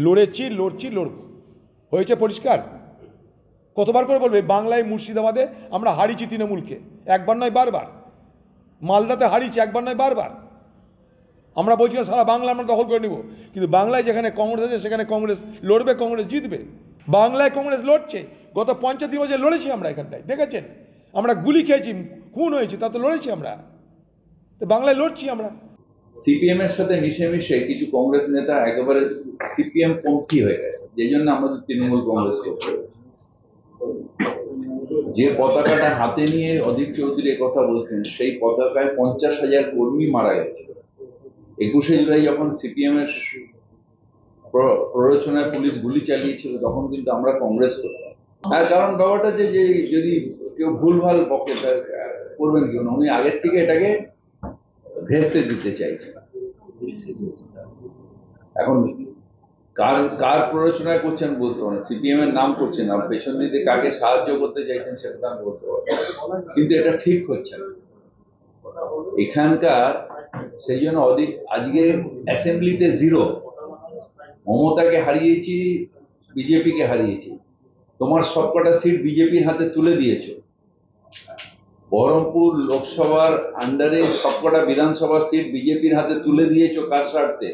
লড়েছি, লড়ছি, লড়ব, হয়েছে পরিষ্কার। কতবার করে বলবে, বাংলায় মুর্শিদাবাদে আমরা হারিয়েছি তৃণমূলকে, একবার নয় বারবার। মালদাতে হারিয়েছি একবার নয় বারবার। আমরা বলছি না সারা বাংলা আমরা দখল করে নেব, কিন্তু বাংলায় যেখানে কংগ্রেস আছে সেখানে কংগ্রেস লড়বে, কংগ্রেস জিতবে। বাংলায় কংগ্রেস লড়ছে, গত 75 বছর লড়েছি আমরা এখানটায়, দেখেছেন? আমরা গুলি খেয়েছি, খুন হয়েছি, তা তো লড়েছি আমরা, তো বাংলায় লড়ছি আমরা। সিপিএম এর সাথে মিশে মিশে কিছু কংগ্রেস নেতা একেবারে সিপিএম পন্থী হয়ে গেছে, যে জন্য আমাদের তৃণমূল কংগ্রেস করতে হয়েছে। যে পতাকাটা হাতে নিয়ে অধীর চৌধুরী কথা বলছেন, সেই পতাকায় 50,000 কর্মী মারা গেছে। 21শে জুলাই যখন সিপিএম এর প্ররোচনায় পুলিশ গুলি চালিয়েছিল, তখন কিন্তু আমরা কংগ্রেস করতাম। হ্যাঁ, কারণ ব্যাপারটা যে যদি কেউ ভুলভাল বকে করবেন কেউ না, উনি আগের থেকে এটাকে ভেস্তে দিতে চাইছেন। এখন কার কার প্ররোচনায় করছেন বলতে পারেন, সিপিএম এর নাম করছেন, আর পেছন দিকে কাকে সাহায্য করতে চাইছেন সেটা আমি বলতে পারবো, কিন্তু এটা ঠিক হচ্ছে না এখানকার। সেই জন্য আজকে অ্যাসেম্বলিতে 0, মমতাকে হারিয়েছি, বিজেপিকে হারিয়েছি। তোমার সবকটা সিট বিজেপির হাতে তুলে দিয়েছো। বহরমপুর লোকসভার আন্ডারে সবকটা বিধানসভা সিট বিজেপির হাতে তুলে দিয়েছো, কার স্বার্থে?